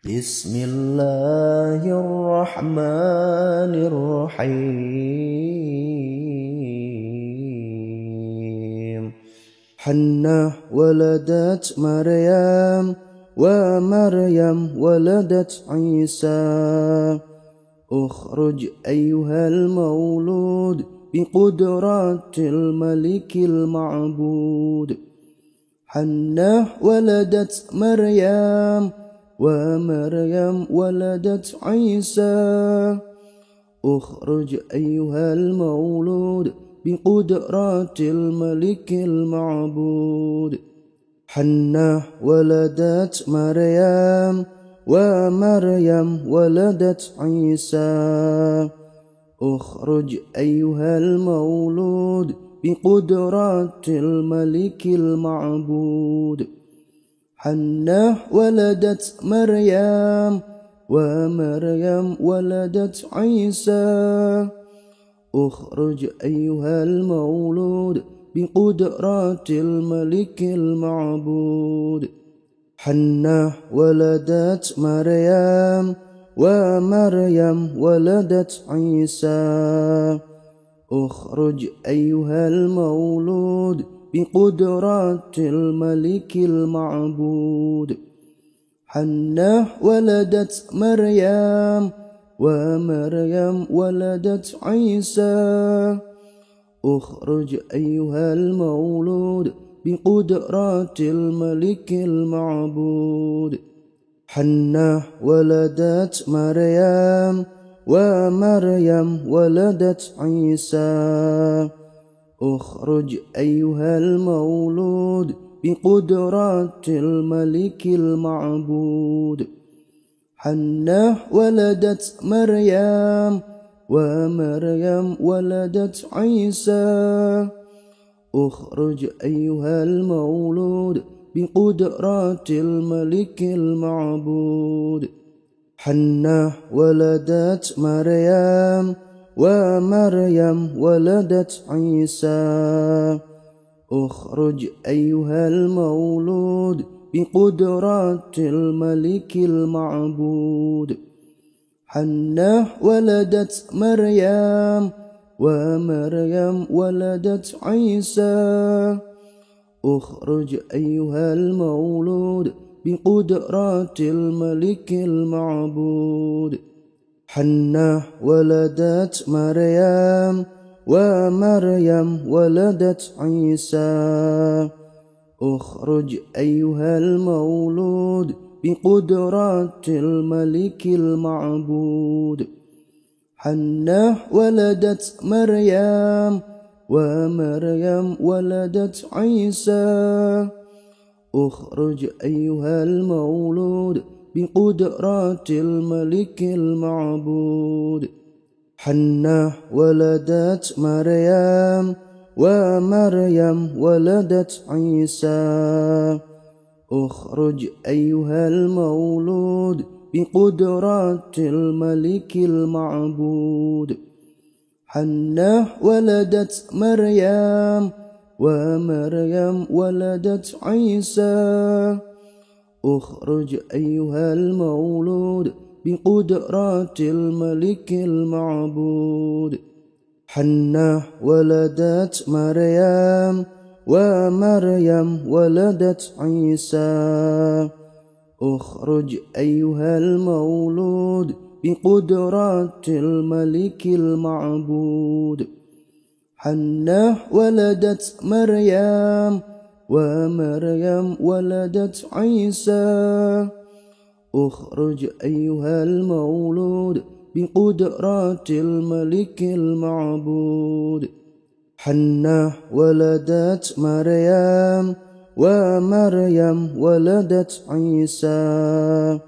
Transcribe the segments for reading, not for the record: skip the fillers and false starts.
Bismillahirrahmanirrahim. Hannah waladat Maryam wa Maryam waladat Isa. Ukhruj ayyuhal maulud biqudratil malikil ma'bud. Hannah waladat Maryam wa Maryam waladat Isa. Ukhruj ayyuhal maulud biqudratil malikil ma'bud. Hannah waladat Maryam wa Maryam waladat Isa. Ukhruj ayyuhal maulud biqudratil malikil ma'bud. Hannah waladat Maryam wa Maryam waladat Isa. Ukhruj ayyuhal maulud biqudratil malikil ma'bud. Hannah waladat Maryam wa Maryam waladat Isa. Ukhruj ayyuhal maulud biqudratil malikil ma'bud. Hannah waladat Maryam wa Maryam waladat Isa. Ukhruj ayyuhal maulud biqudratil malikil ma'bud. Hannah waladat Maryam wa Maryam waladat Isa. Ukhruj ayyuhal maulud biqudratil malikil ma'bud. Hannah waladat Maryam wa Maryam waladat Isa. Ukhruj ayyuhal maulud biqudratil malikil ma'bud. Hannah waladat Maryam wa Maryam waladat Isa. Ukhruj ayyuhal maulud biqudratil malikil ma'bud. Hannah waladat Maryam wa Maryam waladat Isa. Ukhruj ayyuhal maulud biqudratil malikil ma'bud. Hannah waladat Maryam wa Maryam waladat Isa. Ukhruj ayyuhal maulud biqudratil malikil ma'bud. Hannah waladat Maryam wa Maryam waladat Isa. Ukhruj ayyuhal maulud biqudratil malikil ma'bud. Hannah waladat Maryam wa Maryam waladat Isa. Ukhruj ayyuhal maulud biqudratil malikil ma'bud. Hannah waladat Maryam wa Maryam waladat Isa. Ukhruj ayyuhal maulud biqudratil malikil ma'bud. Hannah waladat Maryam wa Maryam waladat Isa. Ukhruj ayyuhal maulud biqudratil malikil ma'bud. Hannah waladat Maryam wa Maryam waladat Isa. Ukhruj ayyuhal maulud biqudratil malikil ma'bud. Hannah waladat Maryam wa Maryam waladat Isa.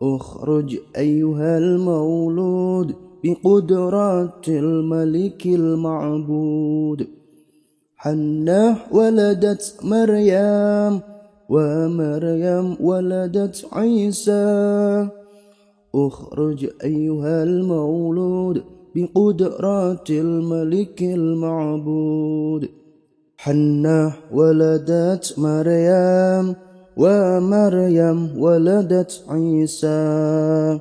Ukhruj ayyuhal maulud biqudratil malikil ma'bud. Hannah waladat Maryam wa Maryam waladat Isa. Ukhruj ayyuhal maulud biqudratil malikil ma'bud. Hannah waladat Maryam ومريم ولدت عيسى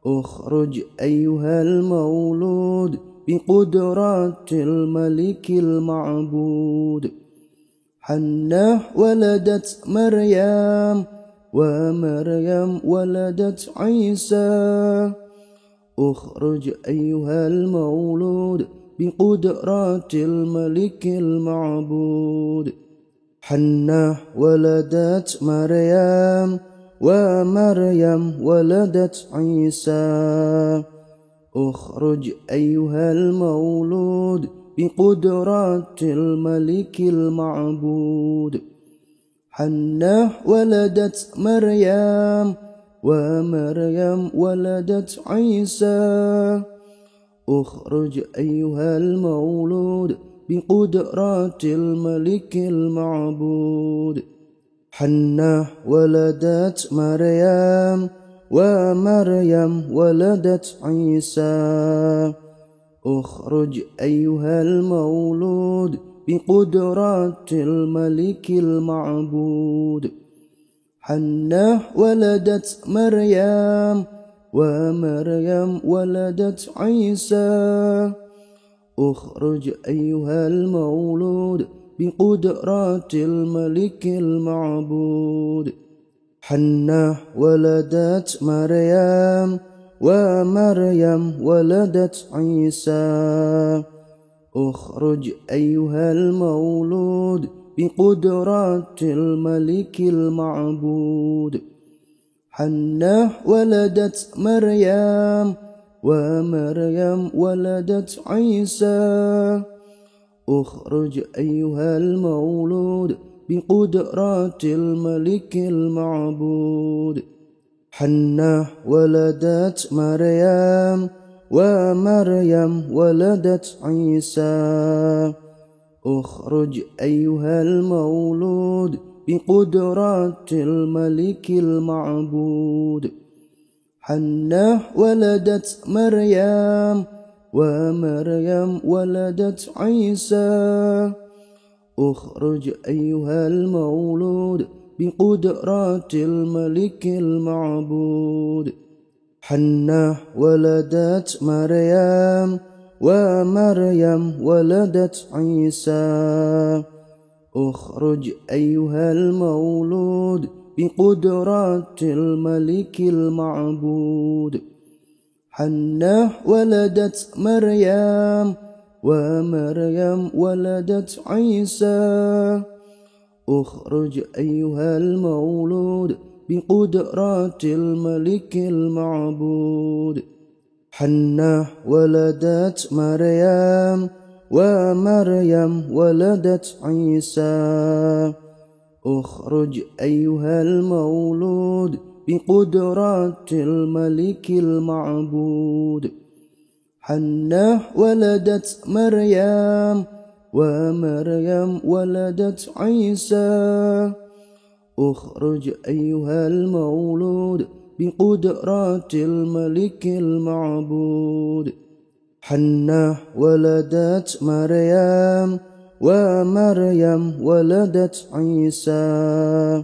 اخرج أيها المولود بقدرات الملك المعبود حنة ولدت مريم ومريم ولدت عيسى اخرج أيها المولود بقدرات الملك المعبود حنة ولدت مريم ومريم ولدت عيسى اخرج أيها المولود بقدرات الملك المعبود حنة ولدت مريم ومريم ولدت عيسى اخرج أيها المولود بقدرات الملك المعبود حنة ولدت مريم ومريم ولدت عيسى اخرج أيها المولود بقدرات الملك المعبود حنة ولدت مريم ومريم ولدت عيسى اخرج أيها المولود بقدرات الملك المعبود حنة ولدت مريم ومريم ولدت عيسى اخرج أيها المولود بقدرات الملك المعبود حنة ولدت مريم ومريم ولدت عيسى اخرج أيها المولود بقدرات الملك المعبود حنة ولدت مريم ومريم ولدت عيسى اخرج أيها المولود بقدرات الملك المعبود حنة ولدت مريم ومريم ولدت عيسى اخرج أيها المولود بقدرات الملك المعبود حنة ولدت مريم ومريم ولدت عيسى اخرج أيها المولود بقدرات الملك المعبود حنة ولدت مريم ومريم ولدت عيسى اخرج أيها المولود بقدرات الملك المعبود حنة ولدت مريم ومريم ولدت عيسى اخرج أيها المولود بقدرات الملك المعبود حنة ولدت مريم ومريم ولدت عيسى اخرج أيها المولود بقدرات الملك المعبود حنة ولدت مريم ومريم ولدت عيسى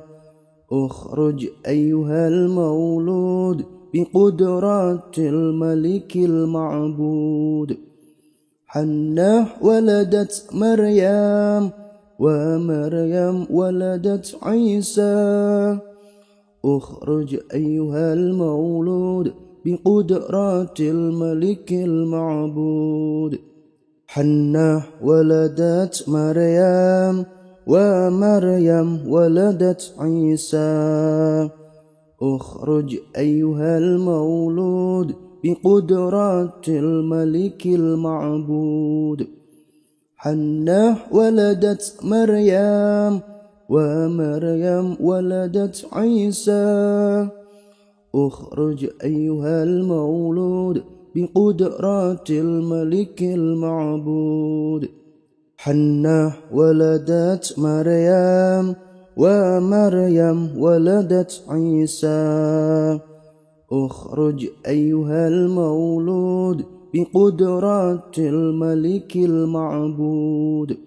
اخرج أيها المولود بقدرات الملك المعبود حنة ولدت مريم ومريم ولدت عيسى اخرج أيها المولود بقدرات الملك المعبود حنة ولدت مريم ومريم ولدت عيسى اخرج أيها المولود بقدرات الملك المعبود حنة ولدت مريم ومريم ولدت عيسى اخرج أيها المولود بقدرات الملك المعبود حنة ولدت مريم ومريم ولدت عيسى اخرج أيها المولود بقدرات الملك المعبود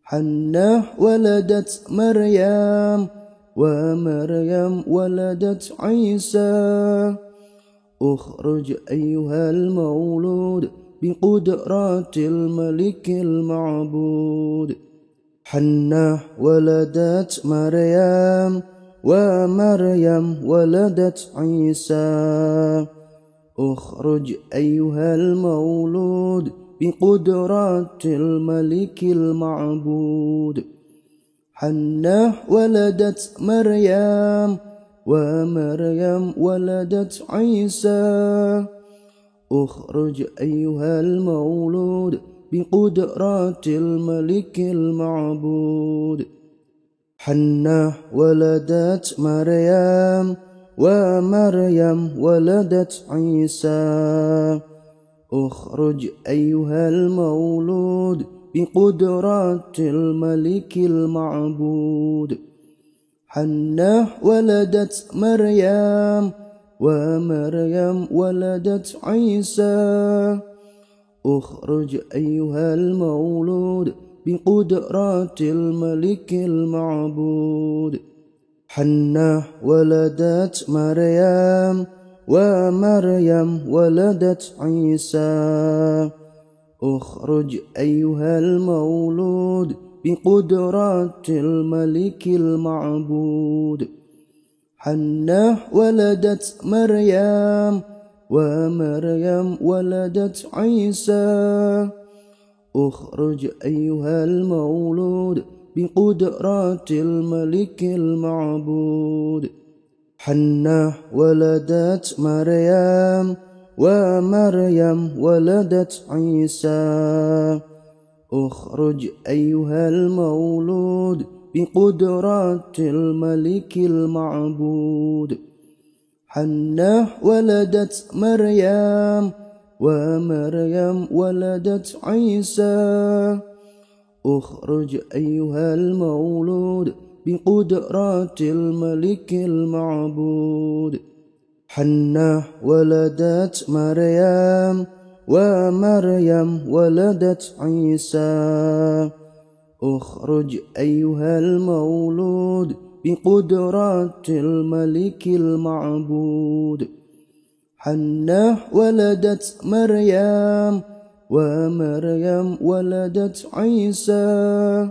حنة ولدت مريم ومريم ولدت عيسى اخرج أيها المولود بقدرات الملك المعبود حنة ولدت مريم ومريم ولدت عيسى اخرج أيها المولود بقدرات الملك المعبود حنة ولدت مريم ومريم ولدت عيسى اخرج أيها المولود بقدرات الملك المعبود حنة ولدت مريم ومريم ولدت عيسى اخرج أيها المولود بقدرات الملك المعبود حنة ولدت مريم ومريم ولدت عيسى اخرج أيها المولود بقدرات الملك المعبود حنة ولدت مريم ومريم ولدت عيسى اخرج أيها المولود بقدرات الملك المعبود حنة ولدت مريم ومريم ولدت عيسى اخرج أيها المولود بقدرات الملك المعبود حنة ولدت مريم ومريم ولدت عيسى اخرج أيها المولود بقدرات الملك المعبود حنة ولدت مريم ومريم ولدت عيسى اخرج أيها المولود بقدرات الملك المعبود حنة ولدت مريم ومريم ولدت عيسى اخرج أيها المولود بقدرات الملك المعبود حنة ولدت مريم ومريم ولدت عيسى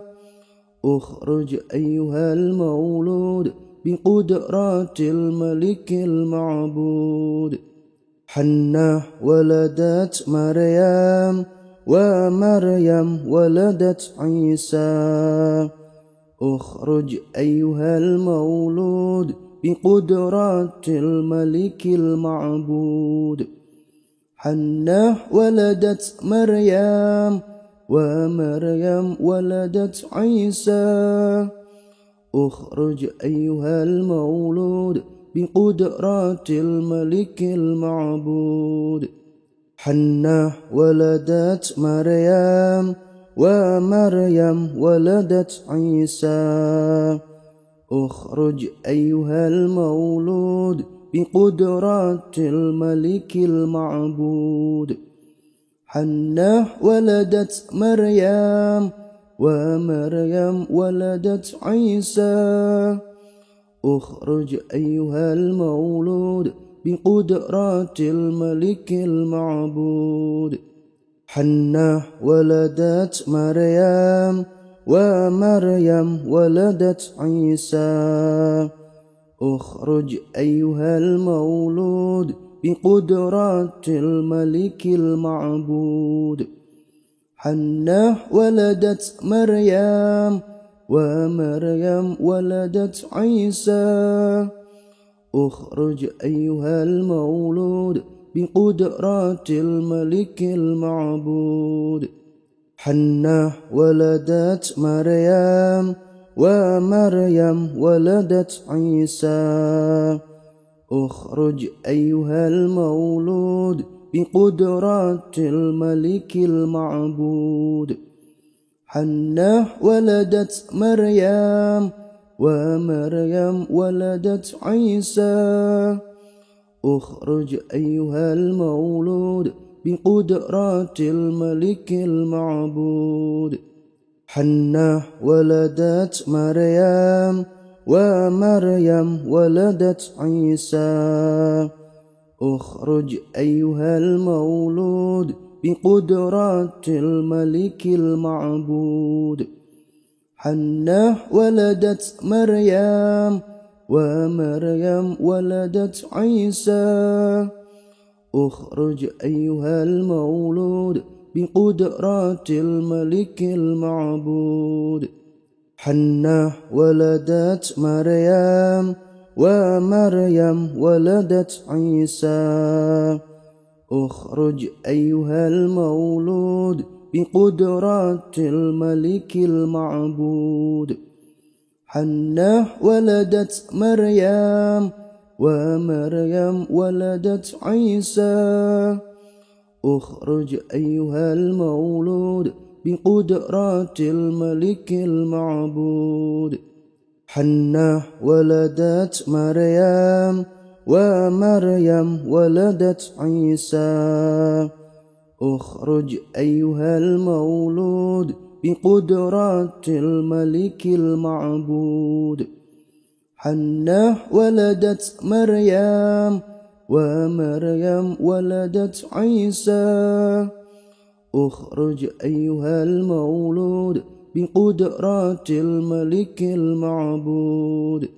اخرج أيها المولود بقدرات الملك المعبود حنة ولدت مريم ومريم ولدت عيسى اخرج أيها المولود بقدرات الملك المعبود حنة ولدت مريم ومريم ولدت عيسى اخرج أيها المولود بقدرات الملك المعبود حنة ولدت مريم ومريم ولدت عيسى اخرج أيها المولود بقدرات الملك المعبود حنة ولدت مريم ومريم ولدت عيسى اخرج أيها المولود بقدرات الملك المعبود حنة ولدت مريم ومريم ولدت عيسى اخرج أيها المولود بقدرات الملك المعبود حنة ولدت مريم ومريم ولدت عيسى اخرج أيها المولود بقدرات الملك المعبود حنة ولدت مريم ومريم ولدت عيسى اخرج أيها المولود بقدرات الملك المعبود حنة ولدت مريم ومريم ولدت عيسى اخرج أيها المولود بقدرات الملك المعبود حنة ولدت مريم ومريم ولدت عيسى اخرج أيها المولود بقدرات الملك المعبود حنة ولدت مريم ومريم ولدت عيسى اخرج أيها المولود بقدرات الملك المعبود حنة ولدت مريم ومريم ولدت عيسى اخرج أيها المولود بقدرات الملك المعبود حنة ولدت مريم ومريم ولدت عيسى اخرج أيها المولود بقدرات الملك المعبود حنة ولدت مريم ومريم ولدت عيسى اخرج أيها المولود بقدرات الملك المعبود حنة ولدت مريم ومريم ولدت عيسى اخرج أيها المولود بقدرات الملك المعبود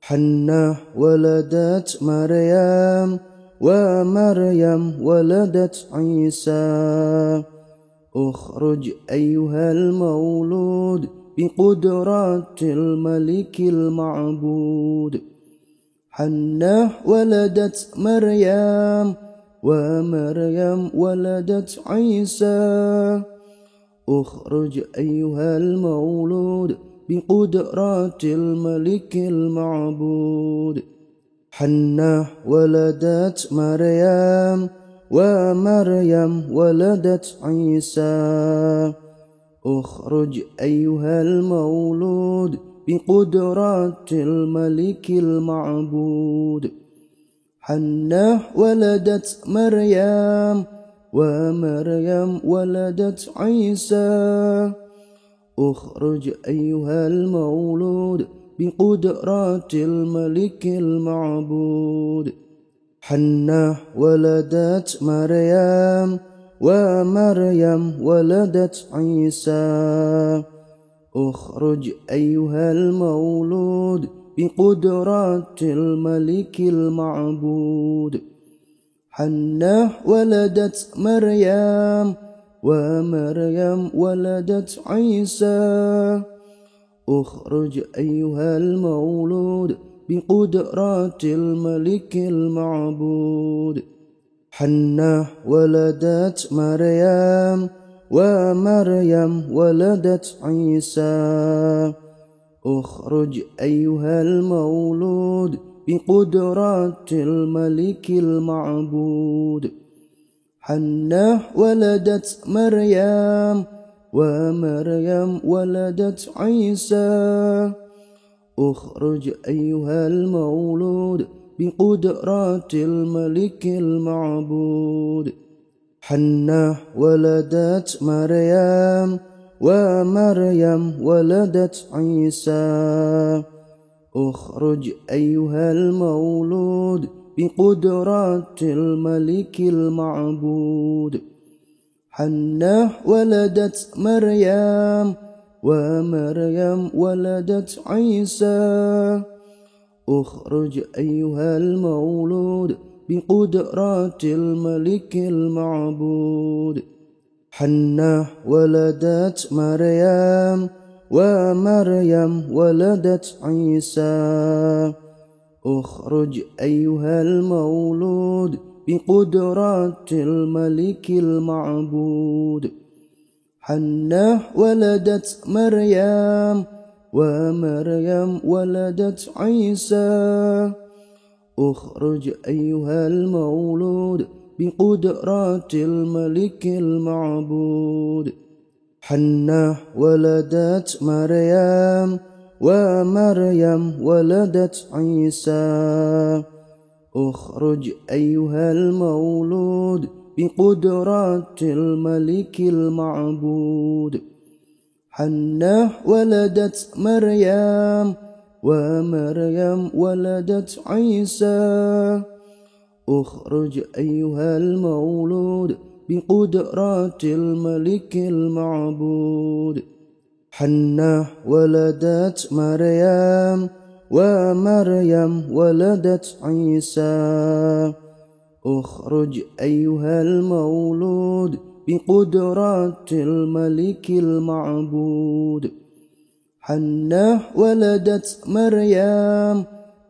حنة ولدت مريم ومريم ولدت عيسى اخرج أيها المولود بقدرات الملك المعبود حنة ولدت مريم ومريم ولدت عيسى اخرج أيها المولود بقدرات الملك المعبود حنة ولدت مريم ومريم ولدت عيسى اخرج أيها المولود بقدرات الملك المعبود حنة ولدت مريم ومريم ولدت عيسى اخرج أيها المولود بقدرات الملك المعبود حنة ولدت مريم ومريم ولدت عيسى اخرج أيها المولود بقدرات الملك المعبود حنة ولدت مريم ومريم ولدت عيسى اخرج أيها المولود بقدرات الملك المعبود حنة ولدت مريم ومريم ولدت عيسى اخرج أيها المولود بقدرات الملك المعبود حنة ولدت مريم ومريم ولدت عيسى اخرج أيها المولود بقدرات الملك المعبود حنة ولدت مريم ومريم ولدت عيسى اخرج أيها المولود بقدرات الملك المعبود حنة ولدت مريم ومريم ولدت عيسى اخرج أيها المولود بقدرات الملك المعبود حنة ولدت مريم ومريم ولدت عيسى اخرج أيها المولود بقدرات الملك المعبود حنة ولدت مريم ومريم ولدت عيسى اخرج أيها المولود بقدرات الملك المعبود حنة ولدت مريم ومريم ولدت عيسى اخرج أيها المولود بقدرات الملك المعبود حنة ولدت مريم ومريم ولدت عيسى اخرج أيها المولود بقدرة الملك المعبود حنة ولدت مريم ومريم ولدت عيسى اخرج أيها المولود بقدرة الملك المعبود حنة ولدت مريم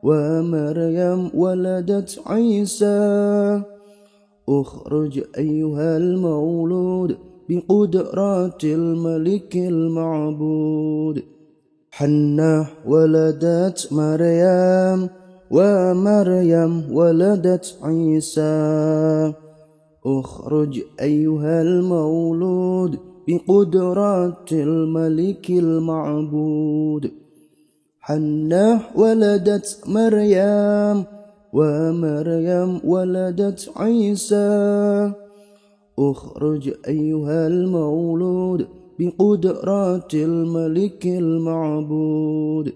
ومريم ولدت عيسى اخرج أيها المولود بقدرة الملك المعبود حنة ولدت مريم ومريم ولدت عيسى اخرج أيها المولود بقدرة الملك المعبود حنة ولدت مريم ومريم ولدت عيسى اخرج أيها المولود بقدرة الملك المعبود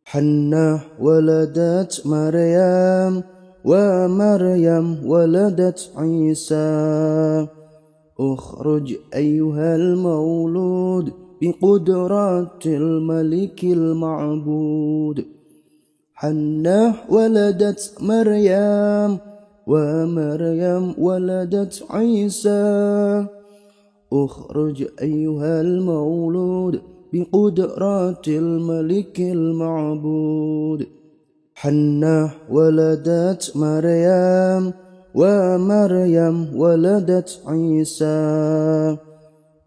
حنة ولدت مريم ومريم ولدت عيسى اخرج أيها المولود بقدرة الملك المعبود حنة ولدت مريم ومريم ولدت عيسى اخرج أيها المولود بقدرة الملك المعبود حنة ولدت مريم ومريم ولدت عيسى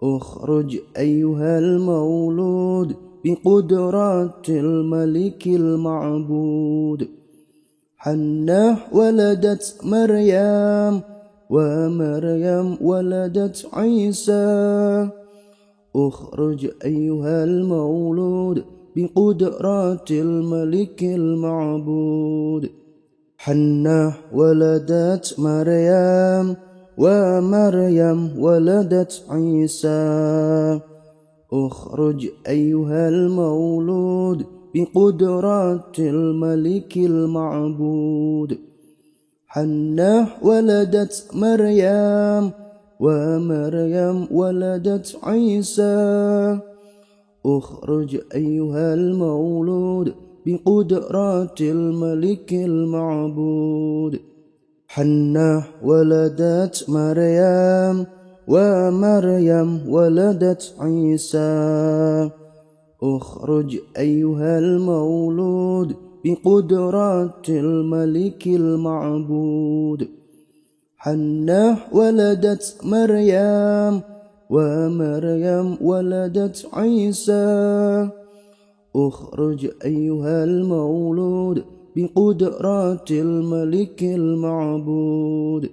اخرج أيها المولود بقدرة الملك المعبود حنة ولدت مريم ومريم ولدت عيسى اخرج أيها المولود بقدرة الملك المعبود حنة ولدت مريم ومريم ولدت عيسى اخرج أيها المولود بقدرة الملك المعبود حنة ولدت مريم ومريم ولدت عيسى اخرج أيها المولود بقدرة الملك المعبود حنة ولدت مريم ومريم ولدت عيسى اخرج أيها المولود بقدرة الملك المعبود حنة ولدت مريم ومريم ولدت عيسى اخرج أيها المولود بقدرة الملك المعبود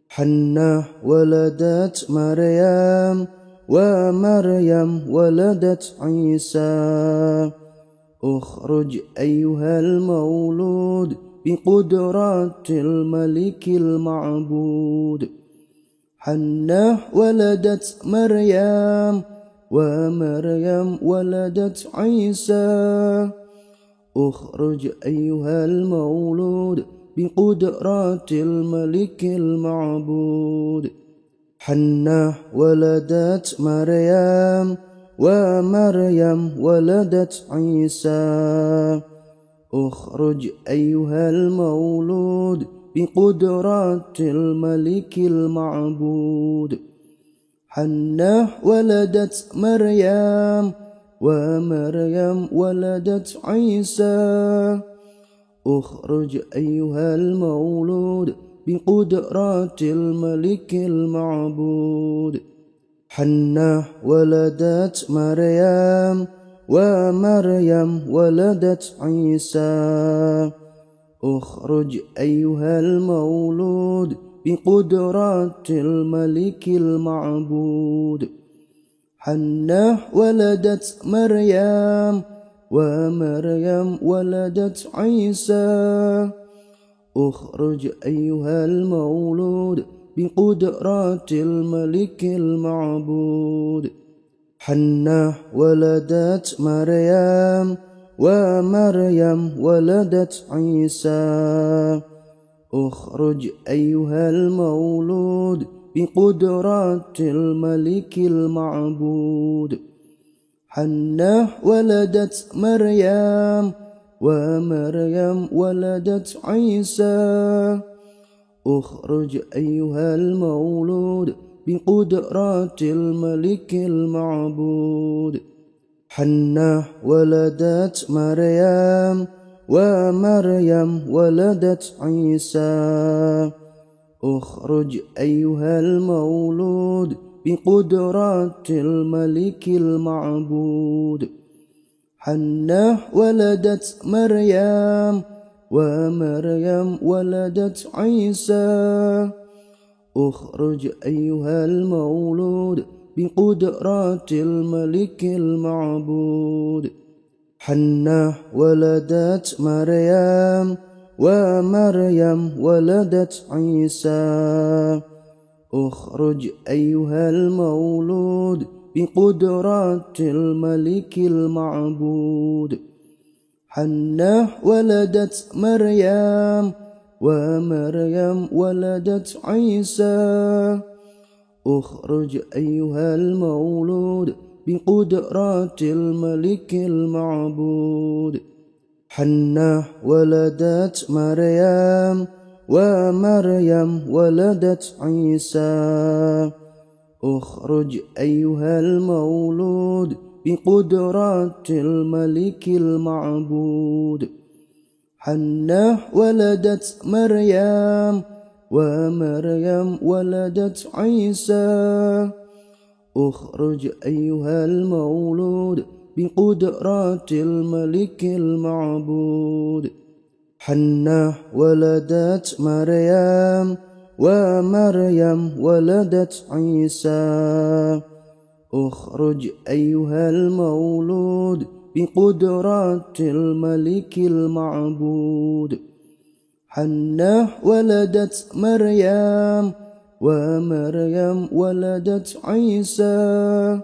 حنة ولدت مريم ومريم ولدت عيسى اخرج أيها المولود بقدرة الملك المعبود حنة ولدت مريم ومريم ولدت عيسى اخرج أيها المولود بقدرة الملك المعبود حنة ولدت مريم ومريم ولدت عيسى اخرج أيها المولود بقدرة الملك المعبود حنة ولدت مريم ومريم ولدت عيسى اخرج أيها المولود بقدرة الملك المعبود حنة ولدت مريم ومريم ولدت عيسى اخرج أيها المولود بقدرة الملك المعبود حنة ولدت مريم ومريم ولدت عيسى اخرج أيها المولود بقدرة الملك المعبود حنة ولدت مريم ومريم ولدت عيسى اخرج أيها المولود بقدرات الملك المعبود حنة ولدت مريم ومريم ولدت عيسى اخرج أيها المولود بقدرات الملك المعبود حنة ولدت مريم ومريم ولدت عيسى اخرج أيها المولود بقدرات الملك المعبود حنة ولدت مريم ومريم ولدت عيسى اخرج أيها المولود بقدرات الملك المعبود حنة ولدت مريم ومريم ولدت عيسى اخرج أيها المولود بقدرات الملك المعبود حنة ولدت مريم ومريم ولدت عيسى اخرج أيها المولود بقدرات الملك المعبود حنة ولدت مريم ومريم ولدت عيسى اخرج أيها المولود بقدرات الملك المعبود حنة ولدت مريم ومريم ولدت عيسى اخرج أيها المولود بقدرات الملك المعبود حنة ولدت مريم ومريم ولدت عيسى اخرج أيها المولود بقدرات الملك المعبود حنة ولدت مريم ومريم ولدت عيسى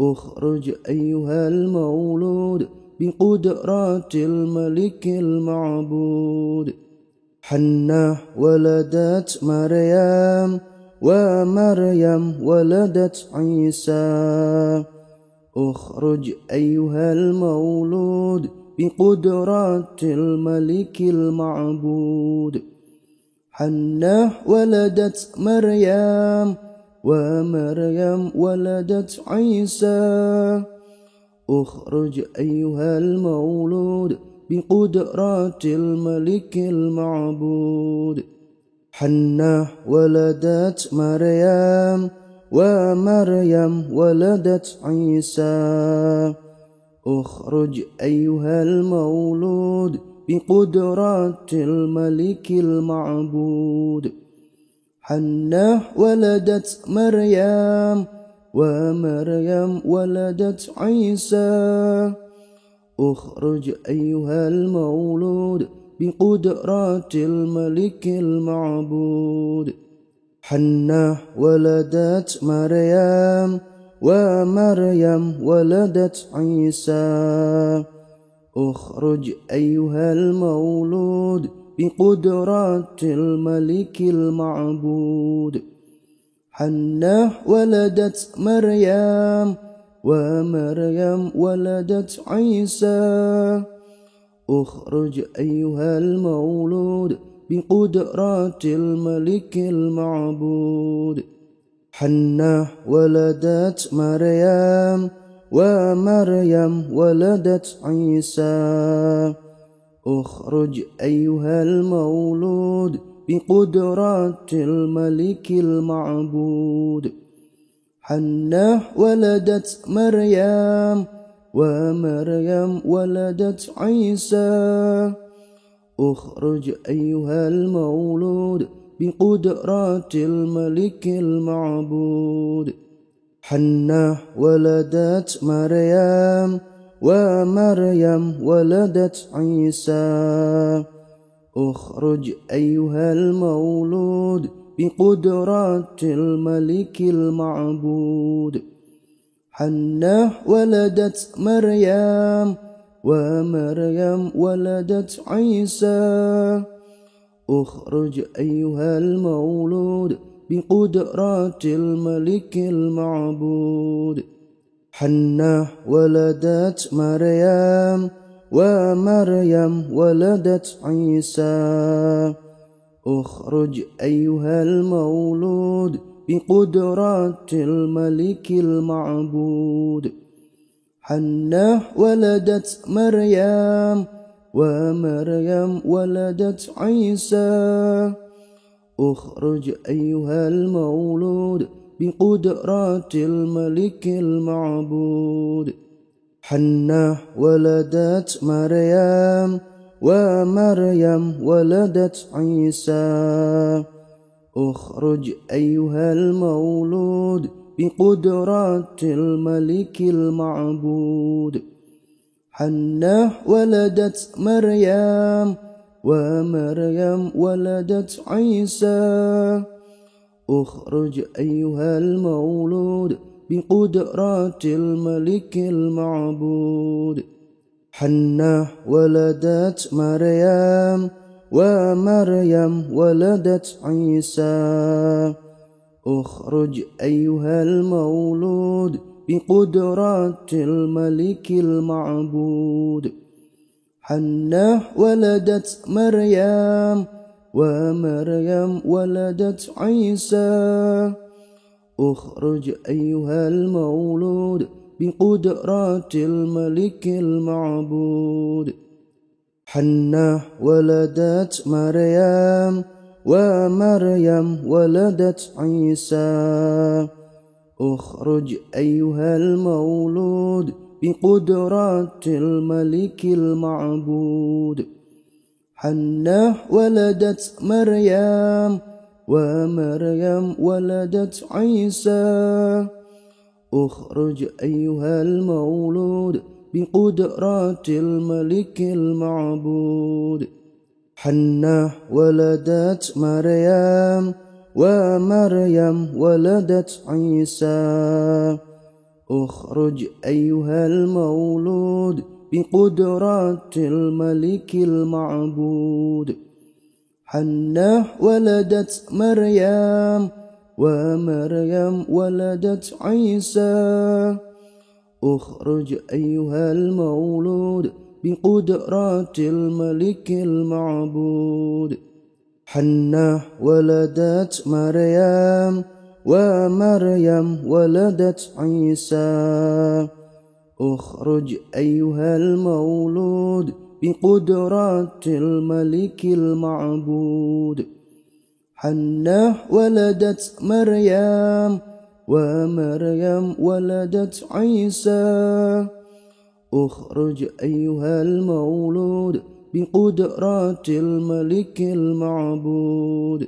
اخرج أيها المولود بقدرات الملك المعبود حنة ولدت مريم ومريم ولدت عيسى اخرج أيها المولود بقدرات الملك المعبود حنة ولدت مريم ومريم ولدت عيسى اخرج أيها المولود بقدرات الملك المعبود حنة ولدت مريم ومريم ولدت عيسى اخرج أيها المولود بقدرات الملك المعبود حنة ولدت مريم ومريم ولدت عيسى اخرج أيها المولود بقدرات الملك المعبود حنة ولدت مريم ومريم ولدت عيسى اخرج أيها المولود بقدرات الملك المعبود حنة ولدت مريم ومريم ولدت عيسى اخرج أيها المولود بقدرات الملك المعبود حنة ولدت مريم ومريم ولدت عيسى اخرج أيها المولود بقدرات الملك المعبود حنة ولدت مريم ومريم ولدت عيسى اخرج أيها المولود بقدرات الملك المعبود حنة ولدت مريم ومريم ولدت عيسى اخرج أيها المولود بقدرات الملك المعبود حنة ولدت مريم ومريم ولدت عيسى اخرج أيها المولود بقدرات الملك المعبود حنة ولدت مريم ومريم ولدت عيسى اخرج أيها المولود بقدرات الملك المعبود حنة ولدت مريم ومريم ولدت عيسى اخرج أيها المولود بقدرات الملك المعبود حنة ولدت مريم ومريم ولدت عيسى اخرج أيها المولود بقدرات الملك المعبود حنة ولدت مريم ومريم ولدت عيسى اخرج أيها المولود بقدرات الملك المعبود حنة ولدت مريم ومريم ولدت عيسى اخرج أيها المولود بقدرات الملك المعبود حنة ولدت مريم ومريم ولدت عيسى اخرج أيها المولود بقدرات الملك المعبود حنة ولدت مريم ومريم ولدت عيسى اخرج أيها المولود بقدرات الملك المعبود حنة ولدت مريم ومريم ولدت عيسى اخرج أيها المولود بقدرات الملك المعبود حنة ولدت مريم ومريم ولدت عيسى اخرج أيها المولود بقدرات الملك المعبود حنة ولدت مريم ومريم ولدت عيسى اخرج أيها المولود بقدرات الملك المعبود حنة ولدت مريم ومريم ولدت عيسى اخرج أيها المولود بقدرات الملك المعبود حنة ولدت مريم ومريم ولدت عيسى اخرج أيها المولود بقدرات الملك المعبود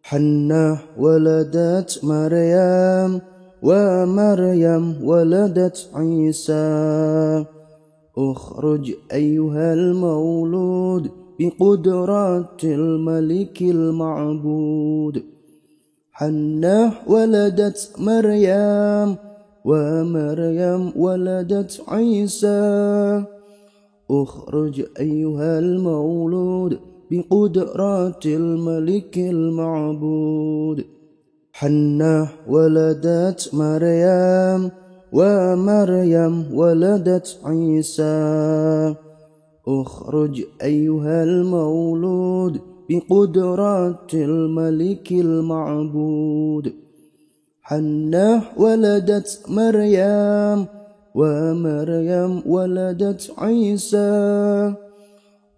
حنة ولدت مريم ومريم ولدت عيسى اخرج أيها المولود بقدرات الملك المعبود حنة ولدت مريم ومريم ولدت عيسى اخرج أيها المولود بقدرات الملك المعبود حنة ولدت مريم ومريم ولدت عيسى اخرج أيها المولود بقدرات الملك المعبود حنة ولدت مريم ومريم ولدت عيسى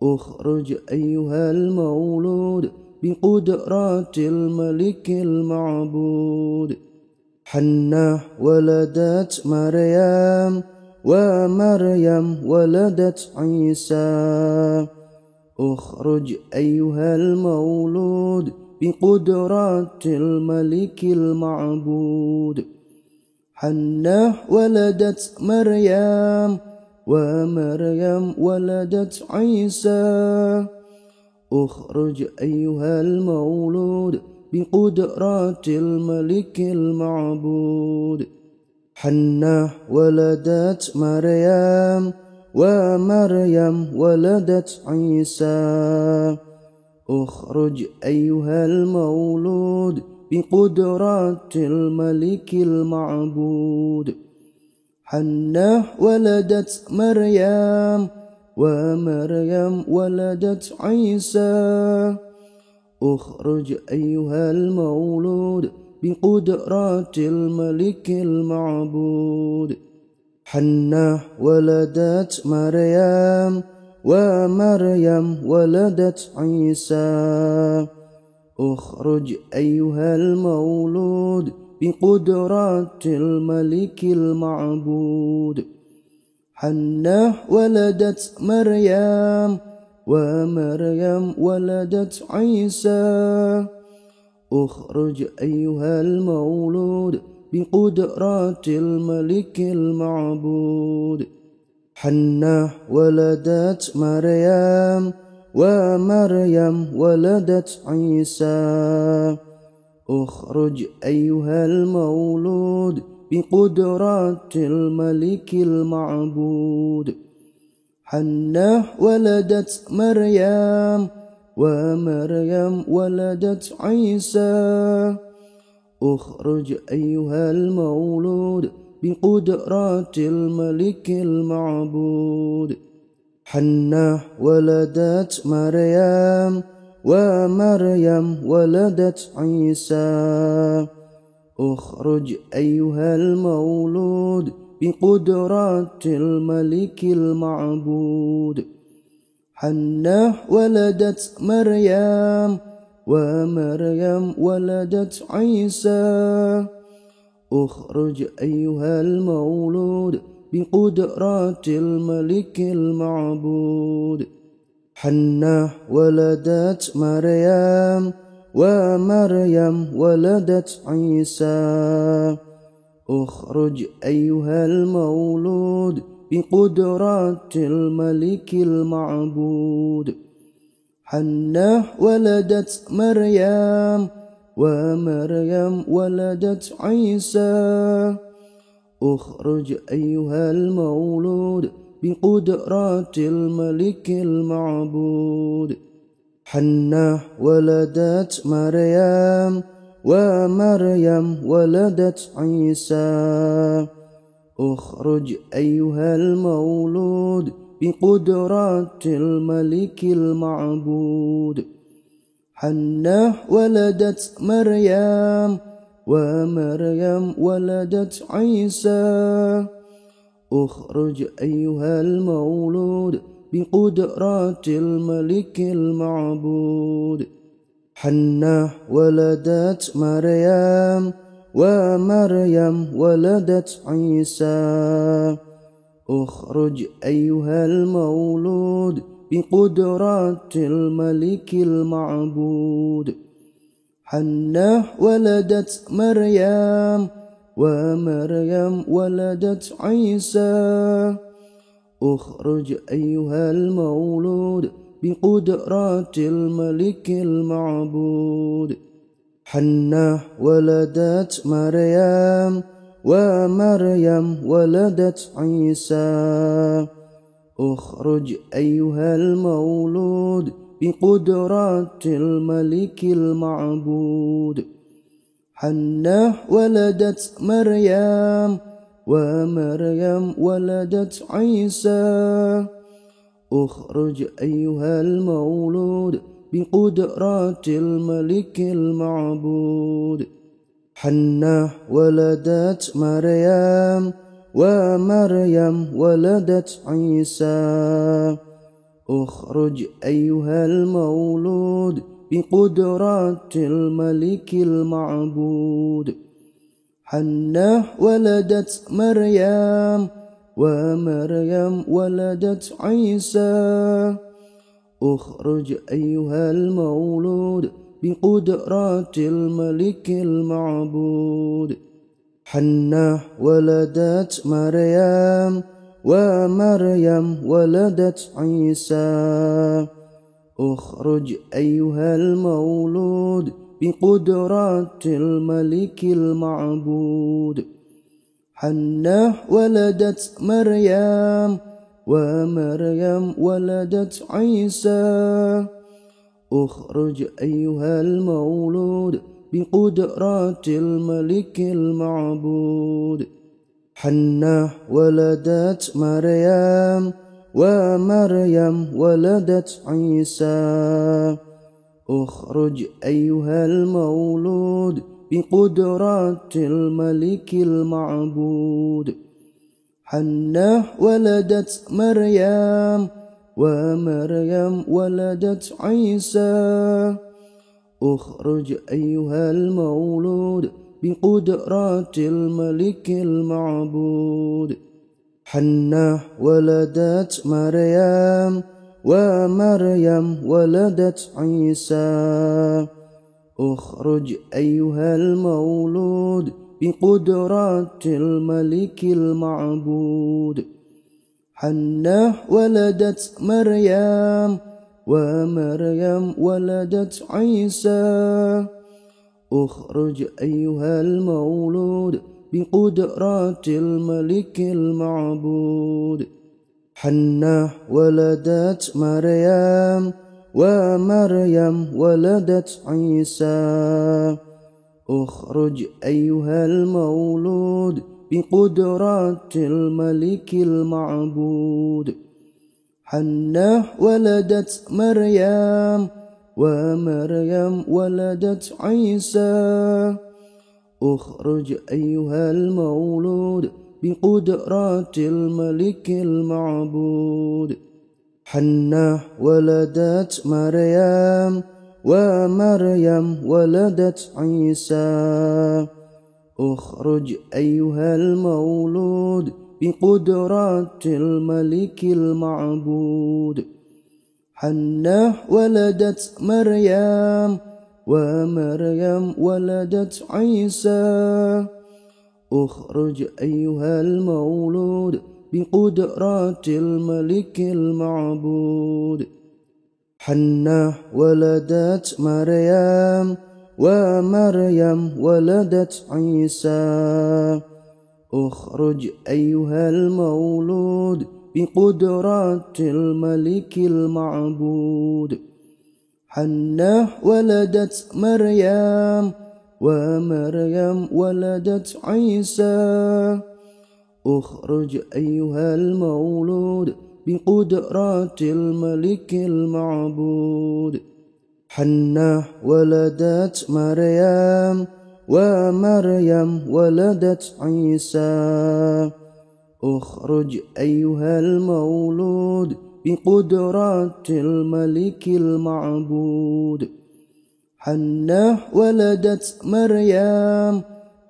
اخرج أيها المولود بقدرات الملك المعبود حنة ولدت مريم ومريم ولدت عيسى اخرج أيها المولود بقدرات الملك المعبود حنة ولدت مريم ومريم ولدت عيسى اخرج أيها المولود بقدرات الملك المعبود حنة ولدت مريم ومريم ولدت عيسى اخرج أيها المولود بقدرات الملك المعبود حنة ولدت مريم ومريم ولدت عيسى اخرج أيها المولود بقدرات الملك المعبود حنة ولدت مريم ومريم ولدت عيسى اخرج أيها المولود بقدرات الملك المعبود حنة ولدت مريم ومريم ولدت عيسى اخرج أيها المولود بقدرات الملك المعبود حنة ولدت مريم ومريم ولدت عيسى اخرج أيها المولود بقدرات الملك المعبود حنة ولدت مريم ومريم ولدت عيسى اخرج أيها المولود بقدرات الملك المعبود حنة ولدت مريم ومريم ولدت عيسى اخرج أيها المولود بقدرات الملك المعبود حنة ولدت مريم ومريم ولدت عيسى اخرج أيها المولود بقدرات الملك المعبود حنة ولدت مريم ومريم ولدت عيسى اخرج أيها المولود بقدرات الملك المعبود حنة ولدت مريم ومريم ولدت عيسى اخرج أيها المولود بقدرات الملك المعبود حنة ولدت مريم ومريم ولدت عيسى اخرج أيها المولود بقدرات الملك المعبود حنة ولدت مريم ومريم ولدت عيسى اخرج أيها المولود بقدرات الملك المعبود حنة ولدت مريم ومريم ولدت عيسى اخرج أيها المولود بقدرات الملك المعبود حنة ولدت مريم ومريم ولدت عيسى اخرج أيها المولود بقدرات الملك المعبود حنة ولدت مريم ومريم ولدت عيسى اخرج أيها المولود بقدرات الملك المعبود حنة ولدت مريم ومريم ولدت عيسى اخرج أيها المولود بقدرات الملك المعبود حنة ولدت مريم ومريم ولدت عيسى اخرج أيها المولود بقدرات الملك المعبود حنة ولدت مريم ومريم ولدت عيسى اخرج أيها المولود بقدرات الملك المعبود حنة ولدت مريم ومريم ولدت عيسى اخرج أيها المولود بقدرات الملك المعبود حنة ولدت مريم ومريم ولدت عيسى اخرج أيها المولود بقدرات الملك المعبود حنة ولدت مريم ومريم ولدت عيسى اخرج أيها المولود بقدرات الملك المعبود حنة ولدت مريم ومريم ولدت عيسى اخرج أيها المولود بقدرات الملك المعبود حنة ولدت مريم ومريم ولدت عيسى اخرج أيها المولود بقدرات الملك المعبود حنة ولدت مريم ومريم ولدت عيسى اخرج أيها المولود بقدرات الملك المعبود حنة ولدت مريم ومريم ولدت عيسى اخرج أيها المولود بقدرات الملك المعبود حنة ولدت مريم ومريم ولدت عيسى اخرج أيها المولود بقدرات الملك المعبود حنة ولدت مريم ومريم ولدت عيسى اخرج أيها المولود بقدرات الملك المعبود حنة ولدت مريم ومريم ولدت عيسى اخرج أيها المولود بقدرات الملك المعبود حنة ولدت مريم ومريم ولدت عيسى اخرج أيها المولود بقدرات الملك المعبود حنة ولدت مريم ومريم ولدت عيسى اخرج أيها المولود بقدرات الملك المعبود حنة ولدت مريم ومريم ولدت عيسى اخرج أيها المولود بقدرات الملك المعبود حنة ولدت مريم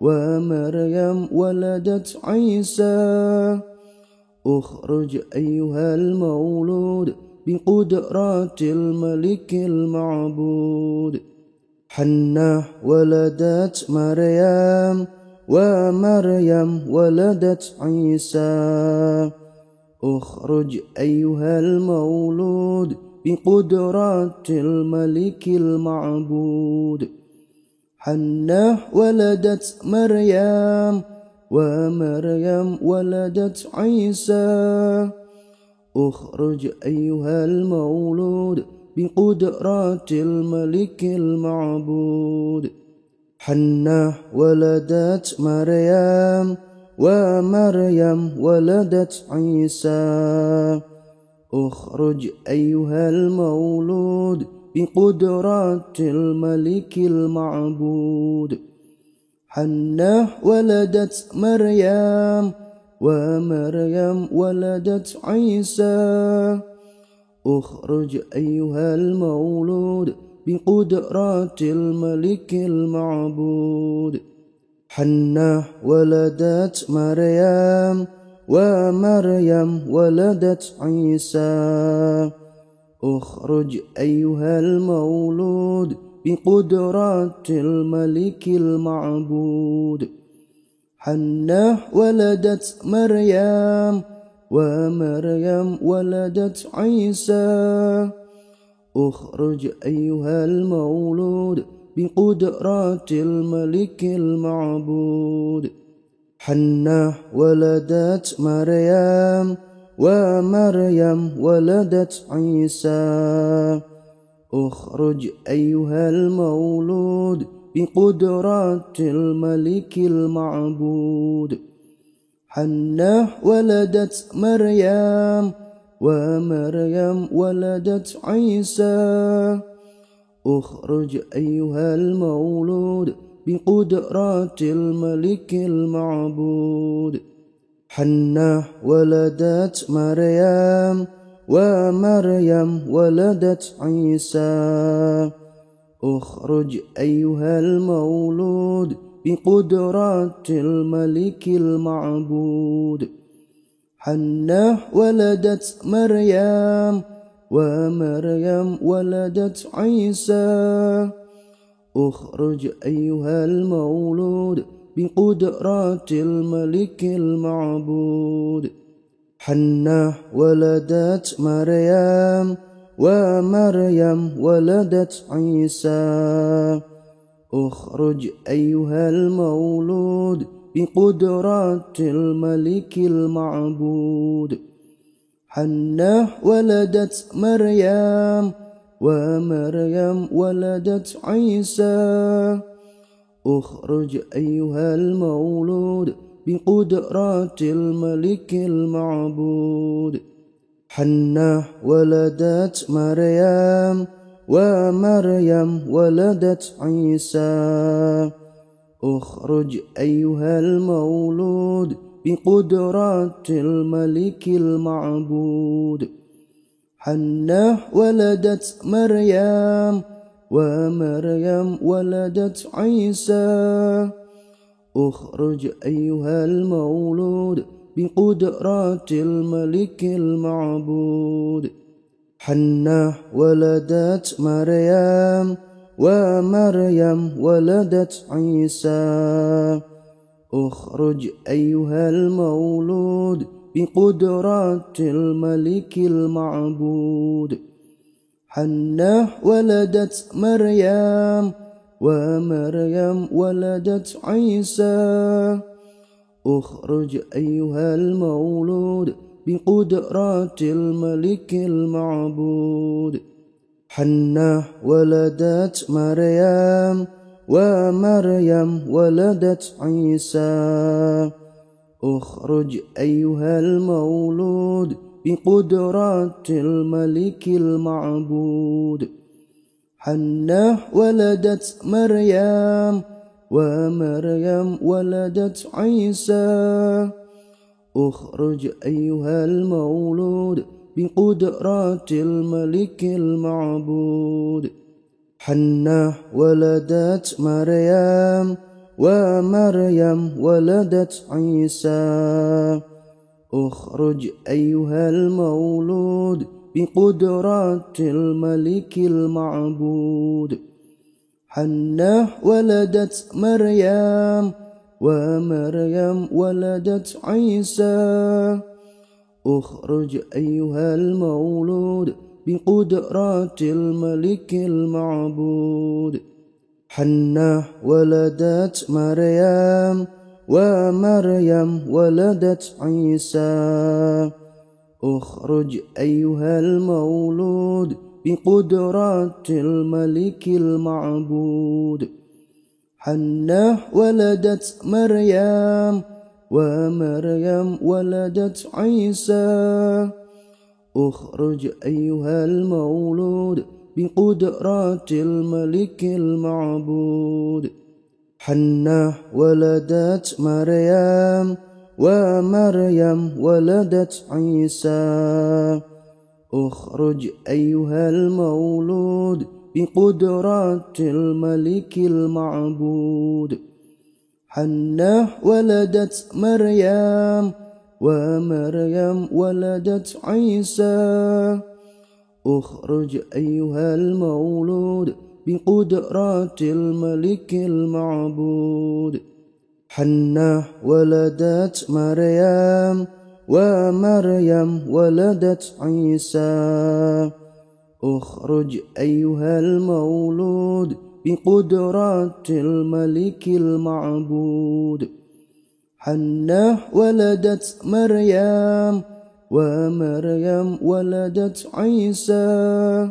ومريم ولدت عيسى اخرج أيها المولود بقدرات الملك المعبود حنة ولدت مريم ومريم ولدت عيسى اخرج أيها المولود بقدرات الملك المعبود حنة ولدت مريم ومريم ولدت عيسى اخرج أيها المولود بقدرات الملك المعبود حنة ولدت مريم ومريم ولدت عيسى اخرج أيها المولود بقدرات الملك المعبود حنة ولدت مريم ومريم ولدت عيسى اخرج أيها المولود بقدرات الملك المعبود حنة ولدت مريم ومريم ولدت عيسى اخرج أيها المولود بقدرات الملك المعبود حنة ولدت مريم ومريم ولدت عيسى اخرج أيها المولود بقدرات الملك المعبود حنة ولدت مريم ومريم ولدت عيسى اخرج أيها المولود بقدرة الملك المعبود حنة ولدت مريم ومريم ولدت عيسى اخرج أيها المولود بقدرة الملك المعبود حنة ولدت مريم ومريم ولدت عيسى اخرج أيها المولود بقدرة الملك المعبود حنة ولدت مريم ومريم ولدت عيسى اخرج أيها المولود بقدرة الملك المعبود حنة ولدت مريم ومريم ولدت عيسى اخرج أيها المولود بقدرة الملك المعبود حنة ولدت مريم ومريم ولدت عيسى اخرج أيها المولود بقدرة الملك المعبود حنة ولدت مريم ومريم ولدت عيسى اخرج أيها المولود بقدرة الملك المعبود حنة ولدت مريم ومريم ولدت عيسى اخرج أيها المولود بقدرة الملك المعبود حنة ولدت مريم ومريم ولدت عيسى اخرج أيها المولود بقدرة الملك المعبود حنة ولدت مريم ومريم ولدت عيسى اخرج أيها المولود بقدرة الملك المعبود حنة ولدت مريم ومريم ولدت عيسى اخرج أيها المولود بقدرة الملك المعبود حنة ولدت مريم ومريم ولدت عيسى اخرج أيها المولود بقدرة الملك المعبود حنة ولدت مريم ومريم ولدت عيسى اخرج أيها المولود بقدرة الملك المعبود حنة ولدت مريم ومريم ولدت عيسى اخرج أيها المولود بقدرة الملك المعبود حنة ولدت مريم ومريم ولدت عيسى اخرج أيها المولود بقدرة الملك المعبود حنة ولدت مريم ومريم ولدت عيسى اخرج أيها المولود بقدرة الملك المعبود حنة ولدت مريم ومريم ولدت عيسى اخرج أيها المولود بقدرة الملك المعبود حنة ولدت مريم ومريم ولدت عيسى اخرج أيها المولود بقدرة الملك المعبود حنة ولدت مريم ومريم ولدت عيسى اخرج أيها المولود بقدرة الملك المعبود حنة ولدت مريم ومريم ولدت عيسى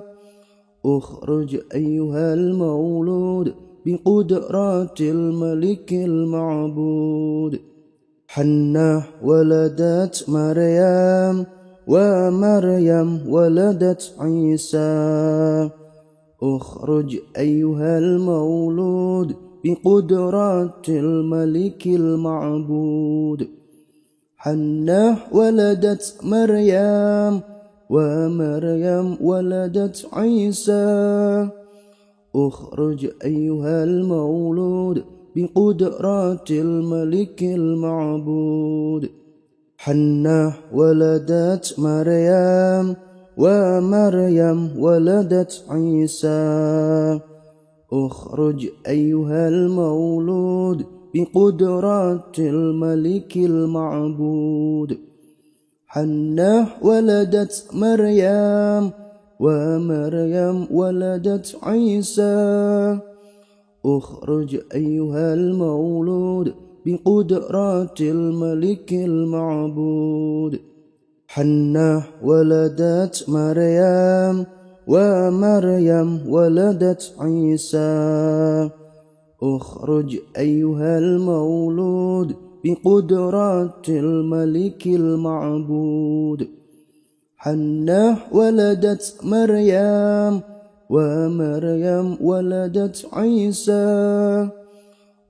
اخرج أيها المولود بقدرات الملك المعبود حنة ولدت مريم ومريم ولدت عيسى اخرج أيها المولود بقدرات الملك المعبود حنة ولدت مريم ومريم ولدت عيسى اخرج أيها المولود بقدرات الملك المعبود حنة ولدت مريم ومريم ولدت عيسى اخرج أيها المولود بقدرات الملك المعبود حنة ولدت مريم ومريم ولدت عيسى اخرج أيها المولود بقدرات الملك المعبود حنة ولدت مريم ومريم ولدت عيسى اخرج أيها المولود بقدرات الملك المعبود حنة ولدت مريم ومريم ولدت عيسى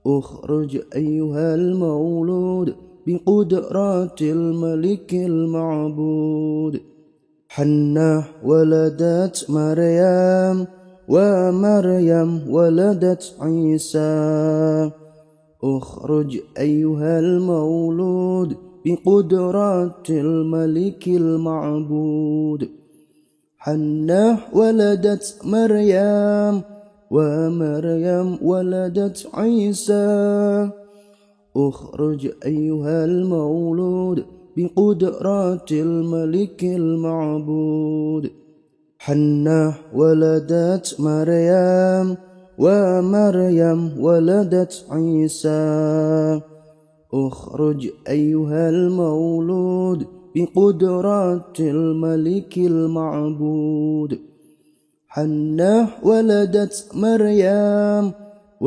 اخرج أيها المولود بقدرات الملك المعبود حنة ولدت مريم ومريم ولدت عيسى اخرج أيها المولود بقدرات الملك المعبود حنة ولدت مريم ومريم ولدت عيسى اخرج أيها المولود بقدرات الملك المعبود حنة ولدت مريم ومريم ولدت عيسى اخرج أيها المولود بقدرات الملك المعبود حنة ولدت مريم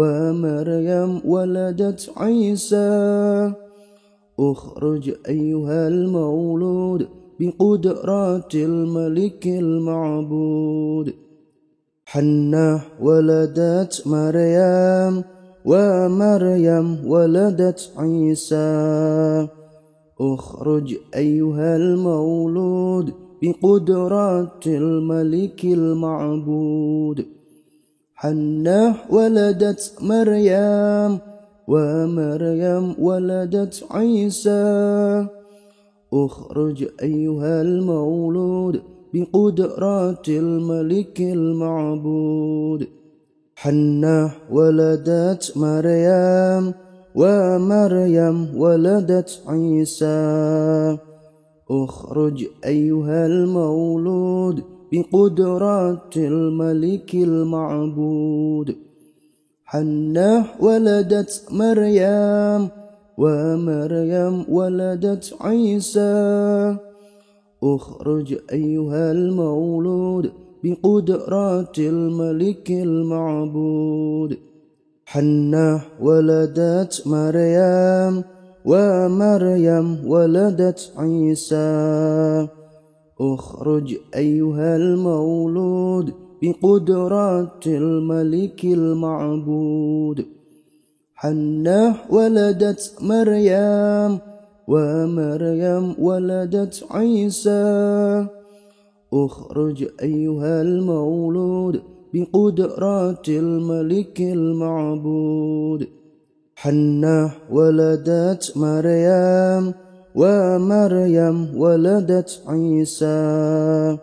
ومريم ولدت عيسى اخرج أيها المولود بقدرات الملك المعبود حنة ولدت مريم ومريم ولدت عيسى اخرج أيها المولود بقدرات الملك المعبود حنة ولدت مريم ومريم ولدت عيسى اخرج أيها المولود بقدرات الملك المعبود حنة ولدت مريم ومريم ولدت عيسى اخرج أيها المولود بقدرات الملك المعبود حنة ولدت مريم ومريم ولدت عيسى اخرج أيها المولود بقدرات الملك المعبود حنة ولدت مريم ومريم ولدت عيسى اخرج أيها المولود بقدرات الملك المعبود حنة ولدت مريم ومريم ولدت عيسى اخرج أيها المولود بقدرات الملك المعبود حنة ولدت مريم ومريم ولدت عيسى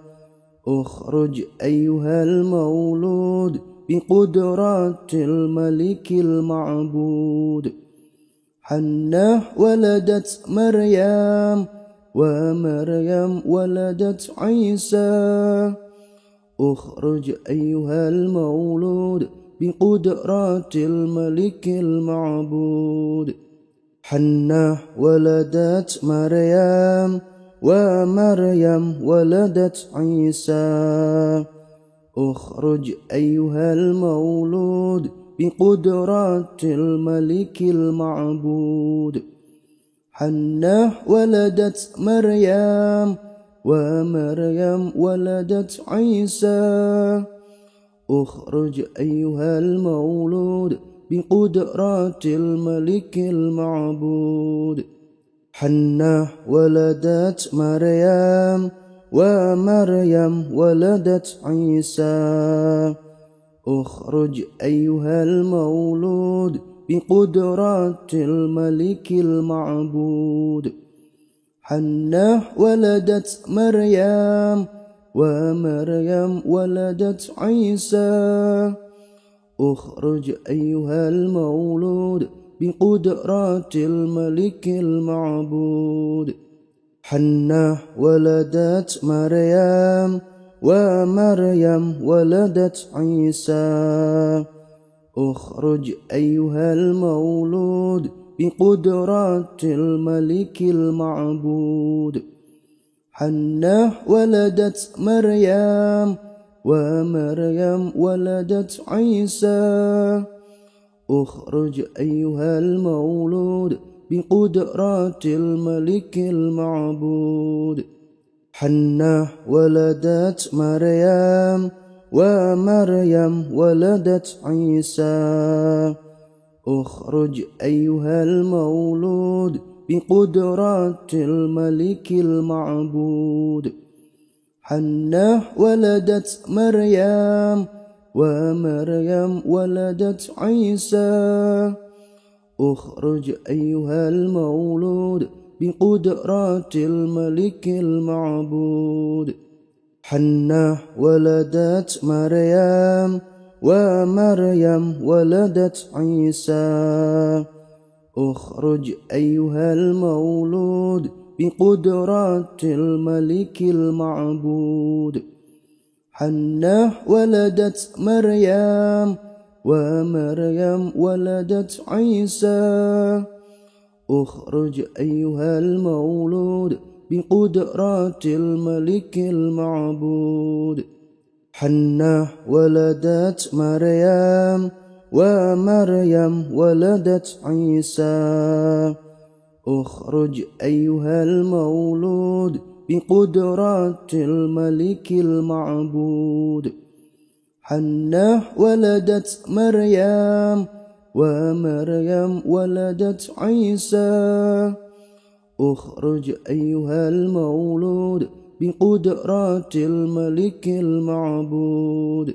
اخرج أيها المولود بقدرات الملك المعبود حنة ولدت مريم ومريم ولدت عيسى اخرج أيها المولود بقدرات الملك المعبود حنة ولدت مريم ومريم ولدت عيسى اخرج أيها المولود بقدرات الملك المعبود حنة ولدت مريم ومريم ولدت عيسى اخرج أيها المولود بقدرات الملك المعبود حنة ولدت مريم ومريم ولدت عيسى اخرج أيها المولود بقدرات الملك المعبود حنة ولدت مريم ومريم ولدت عيسى اخرج أيها المولود بقدرات الملك المعبود حنة ولدت مريم ومريم ولدت عيسى اخرج أيها المولود بقدرات الملك المعبود حنة ولدت مريم ومريم ولدت عيسى اخرج أيها المولود بقدرات الملك المعبود حنة ولدت مريم ومريم ولدت عيسى اخرج أيها المولود بقدرات الملك المعبود حنة ولدت مريم ومريم ولدت عيسى اخرج أيها المولود بقدرات الملك المعبود حنة ولدت مريم ومريم ولدت عيسى اخرج أيها المولود بقدرات الملك المعبود حنة ولدت مريم ومريم ولدت عيسى اخرج أيها المولود بقدرات الملك المعبود حنة ولدت مريم ومريم ولدت عيسى اخرج أيها المولود بقدرات الملك المعبود حنة ولدت مريم ومريم ولدت عيسى اخرج أيها المولود بقدرات الملك المعبود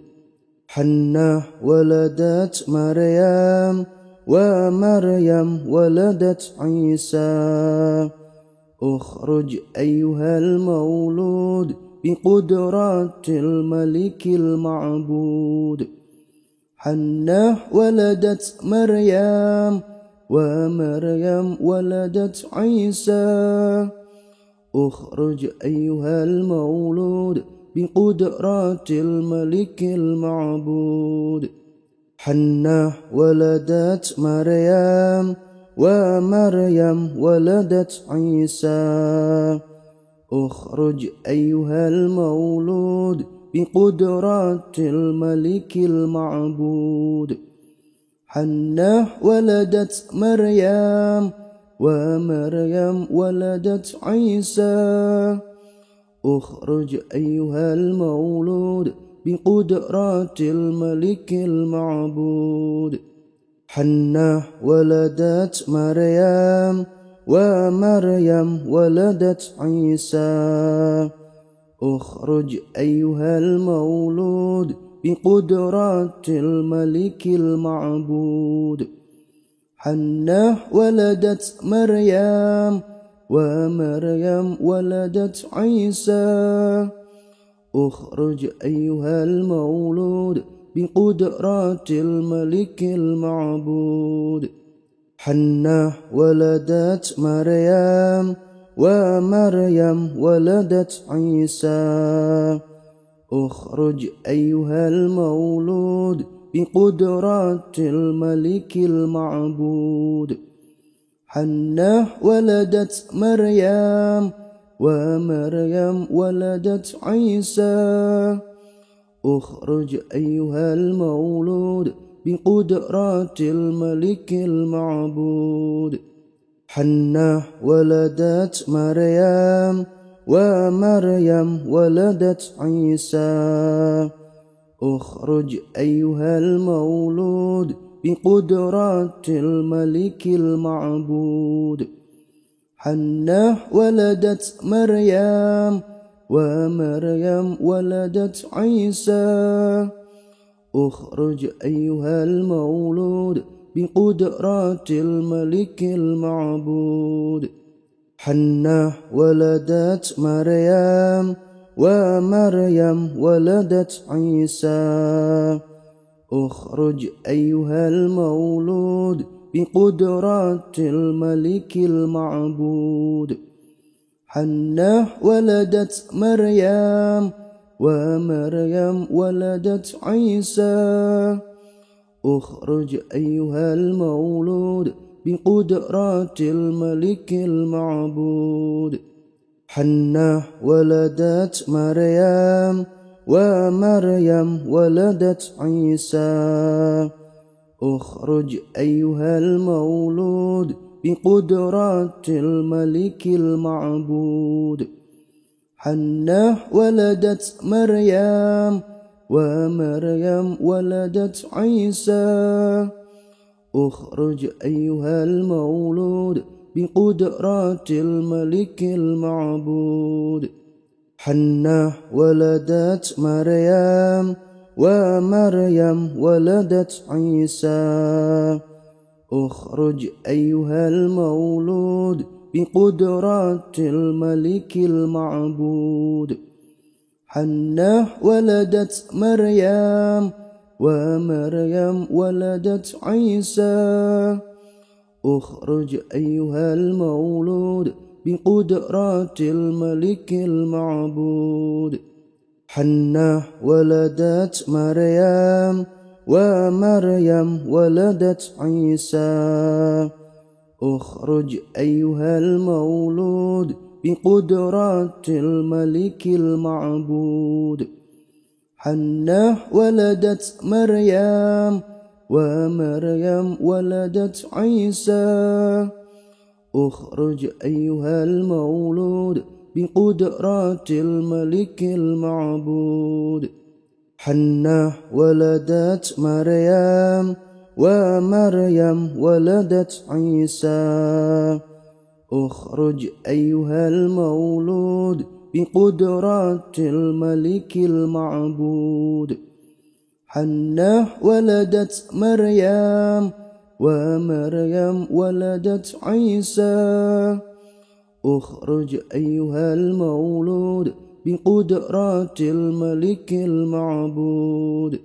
حنة ولدت مريم ومريم ولدت عيسى اخرج أيها المولود بقدرات الملك المعبود حنة ولدت مريم ومريم ولدت عيسى اخرج أيها المولود بقدرات الملك المعبود حنة ولدت مريم ومريم ولدت عيسى اخرج أيها المولود بقدرات الملك المعبود حنة ولدت مريم ومريم ولدت عيسى اخرج أيها المولود بقدرات الملك المعبود حنة ولدت مريم ومريم ولدت عيسى اخرج أيها المولود بقدرات الملك المعبود حنة ولدت مريم ومريم ولدت عيسى اخرج أيها المولود بقدرات الملك المعبود حنة ولدت مريم ومريم ولدت عيسى اخرج أيها المولود بقدرات الملك المعبود حنة ولدت مريم ومريم ولدت عيسى اخرج أيها المولود بقدرات الملك المعبود حنة ولدت مريم ومريم ولدت عيسى اخرج أيها المولود بقدرات الملك المعبود حنة ولدت مريم ومريم ولدت عيسى اخرج أيها المولود بقدرات الملك المعبود حنة ولدت مريم ومريم ولدت عيسى اخرج أيها المولود بقدرات الملك المعبود حنة ولدت مريم ومريم ولدت عيسى اخرج أيها المولود بقدرات الملك المعبود حنة ولدت مريم ومريم ولدت عيسى اخرج أيها المولود بقدرات الملك المعبود حنة ولدت مريم ومريم ولدت عيسى اخرج أيها المولود بقدرات الملك المعبود حنة ولدت مريم ومريم ولدت عيسى اخرج أيها المولود بقدرات الملك المعبود حنة ولدت مريم ومريم ولدت عيسى اخرج أيها المولود بقدرات الملك المعبود حنة ولدت مريم ومريم ولدت عيسى اخرج أيها المولود بقدرات الملك المعبود حنة ولدت مريم ومريم ولدت عيسى اخرج أيها المولود بقدرات الملك المعبود حنة ولدت مريم ومريم ولدت عيسى اخرج أيها المولود بقدرات الملك المعبود حنة ولدت مريم ومريم ولدت عيسى اخرج أيها المولود بقدرات الملك المعبود